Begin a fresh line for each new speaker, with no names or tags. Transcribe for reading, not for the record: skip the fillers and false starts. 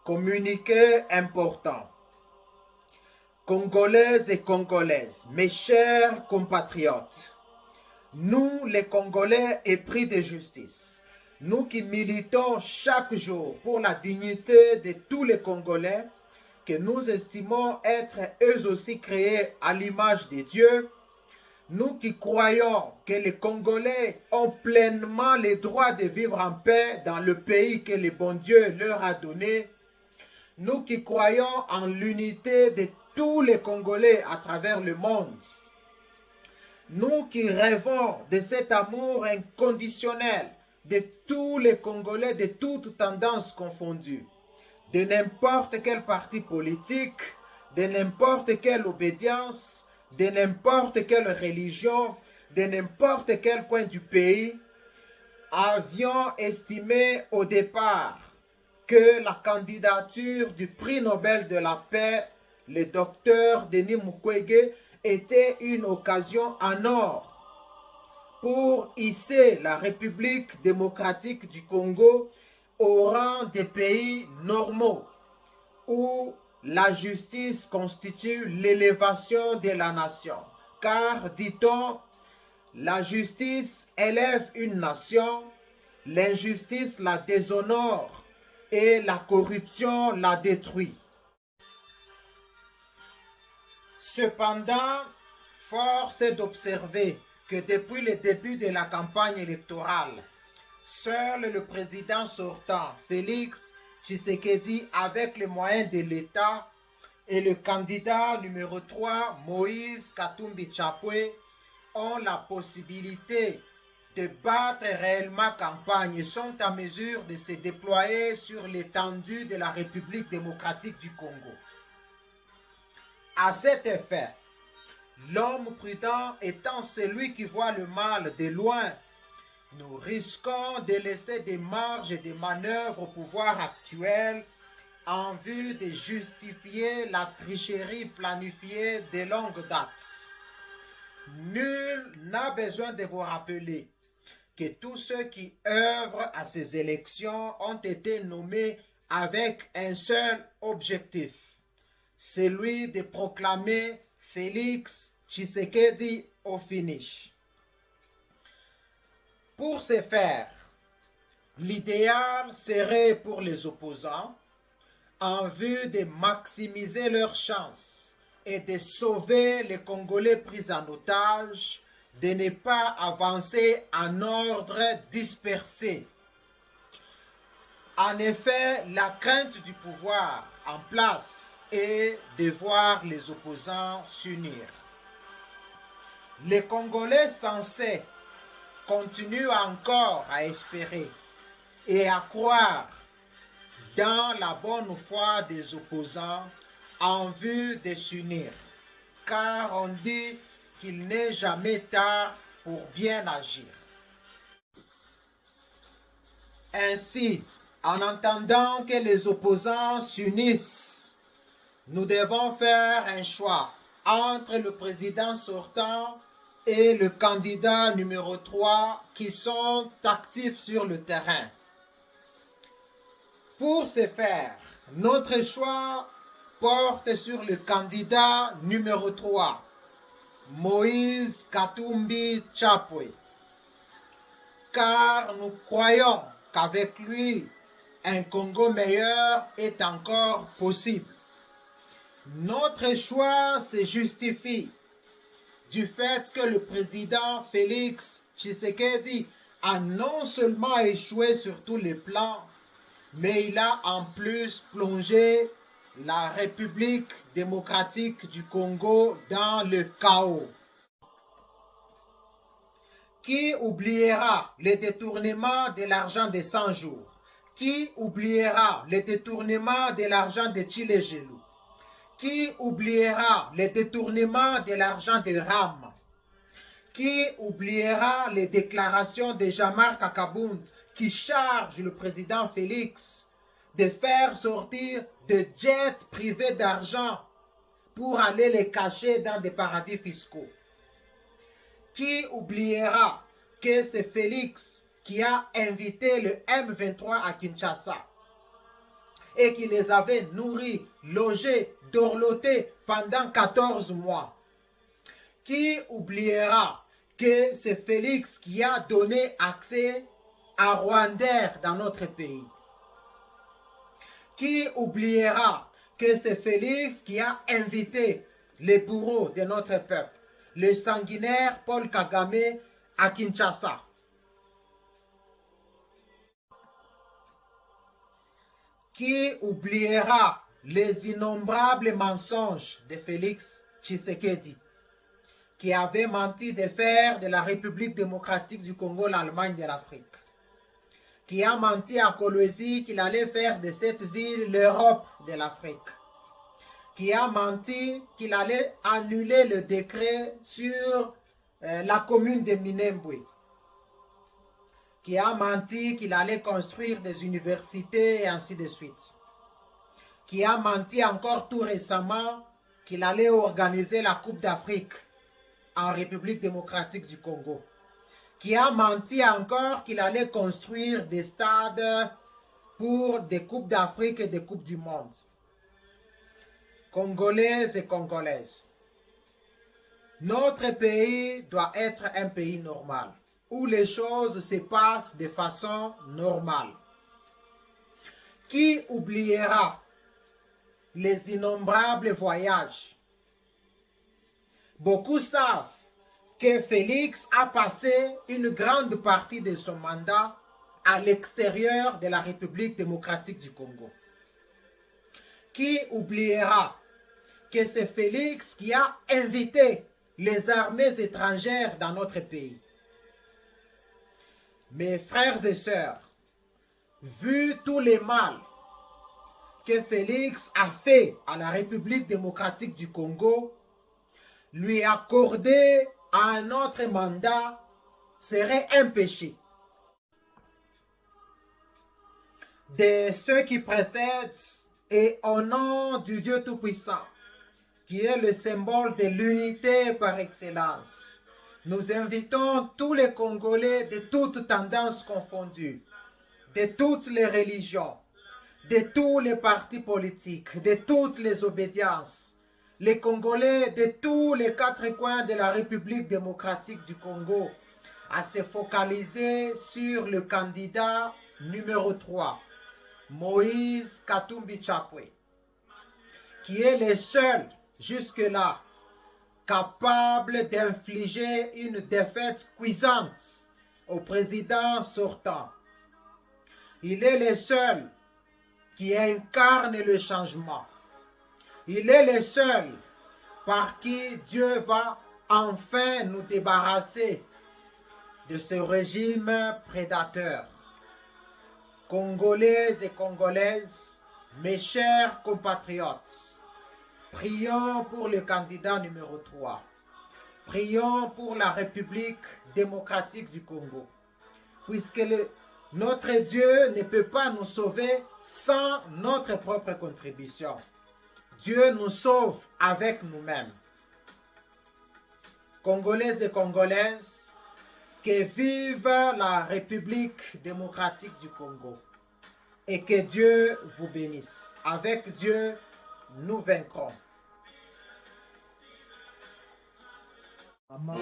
Communiqué important. Congolaises et Congolaises, mes chers compatriotes, nous les Congolais épris de justice, nous qui militons chaque jour pour la dignité de tous les Congolais, que nous estimons être eux aussi créés à l'image de Dieu, nous qui croyons que les Congolais ont pleinement le droit de vivre en paix dans le pays que le bon Dieu leur a donné, nous qui croyons en l'unité de tous les Congolais à travers le monde, nous qui rêvons de cet amour inconditionnel de tous les Congolais de toutes tendances confondues, de n'importe quel parti politique, de n'importe quelle obédience, de n'importe quelle religion, de n'importe quel coin du pays, avions estimé au départ que la candidature du prix Nobel de la paix, le docteur Denis Mukwege, était une occasion en or pour hisser la République démocratique du Congo au rang des pays normaux où la justice constitue l'élévation de la nation. Car, dit-on, la justice élève une nation, l'injustice la déshonore et la corruption la détruit. Cependant, force est d'observer que depuis le début de la campagne électorale, seul le président sortant, Félix Tshisekedi, avec les moyens de l'État, et le candidat numéro 3, Moïse Katumbi Chapwe, ont la possibilité de battre réellement campagne et sont en mesure de se déployer sur l'étendue de la République démocratique du Congo. À cet effet, l'homme prudent étant celui qui voit le mal de loin, nous risquons de laisser des marges et des manœuvres au pouvoir actuel en vue de justifier la tricherie planifiée de longue date. Nul n'a besoin de vous rappeler que tous ceux qui œuvrent à ces élections ont été nommés avec un seul objectif, celui de proclamer Félix Tshisekedi au finish. Pour ce faire, l'idéal serait pour les opposants, en vue de maximiser leurs chances et de sauver les Congolais pris en otage, de ne pas avancer en ordre dispersé. En effet, la crainte du pouvoir en place est de voir les opposants s'unir. Les Congolais censés continuent encore à espérer et à croire dans la bonne foi des opposants en vue de s'unir, car on dit qu'il n'est jamais tard pour bien agir. Ainsi, en entendant que les opposants s'unissent, nous devons faire un choix entre le président sortant et le candidat numéro 3 qui sont actifs sur le terrain. Pour ce faire, notre choix porte sur le candidat numéro 3, Moïse Katumbi Chapwe, car nous croyons qu'avec lui, un Congo meilleur est encore possible. Notre choix se justifie du fait que le président Félix Tshisekedi a non seulement échoué sur tous les plans, mais il a en plus plongé la République démocratique du Congo dans le chaos. Qui oubliera le détournement de l'argent des 100 jours? Qui oubliera le détournement de l'argent de Tchilegelou? Qui oubliera le détournement de l'argent de Ram? Qui oubliera les déclarations de Jean-Marc Akabound qui charge le président Félix de faire sortir de jets privés d'argent pour aller les cacher dans des paradis fiscaux? Qui oubliera que c'est Félix qui a invité le M23 à Kinshasa et qui les avait nourris, logés, dorlotés pendant 14 mois? Qui oubliera que c'est Félix qui a donné accès à Rwandair dans notre pays? Qui oubliera que c'est Félix qui a invité les bourreaux de notre peuple, le sanguinaire Paul Kagame, à Kinshasa? Qui oubliera les innombrables mensonges de Félix Tshisekedi, qui avait menti de faire de la République démocratique du Congo l'Allemagne de l'Afrique, qui a menti à Kolwezi qu'il allait faire de cette ville l'Europe de l'Afrique, qui a menti qu'il allait annuler le décret sur la commune de Minembwe, qui a menti qu'il allait construire des universités et ainsi de suite, qui a menti encore tout récemment qu'il allait organiser la Coupe d'Afrique en République démocratique du Congo, qui a menti encore qu'il allait construire des stades pour des Coupes d'Afrique et des Coupes du monde. Congolaises et Congolaises, notre pays doit être un pays normal, où les choses se passent de façon normale. Qui oubliera les innombrables voyages? Beaucoup savent que Félix a passé une grande partie de son mandat à l'extérieur de la République démocratique du Congo. Qui oubliera que c'est Félix qui a invité les armées étrangères dans notre pays? Mes frères et sœurs, vu tous les mal que Félix a fait à la République démocratique du Congo, lui accorder un autre mandat serait un péché. De ceux qui précèdent et au nom du Dieu Tout-Puissant, qui est le symbole de l'unité par excellence, nous invitons tous les Congolais de toutes tendances confondues, de toutes les religions, de tous les partis politiques, de toutes les obédiences, les Congolais de tous les quatre coins de la République démocratique du Congo, à se focaliser sur le candidat numéro 3, Moïse Katumbi Chapwe, qui est le seul jusque-là capable d'infliger une défaite cuisante au président sortant. Il est le seul qui incarne le changement. Il est le seul par qui Dieu va enfin nous débarrasser de ce régime prédateur. Congolais et Congolaises, mes chers compatriotes, prions pour le candidat numéro 3. Prions pour la République démocratique du Congo, puisque notre Dieu ne peut pas nous sauver sans notre propre contribution. Dieu nous sauve avec nous-mêmes. Congolais et Congolaises, que vive la République démocratique du Congo et que Dieu vous bénisse. Avec Dieu, nous vaincrons. Amen.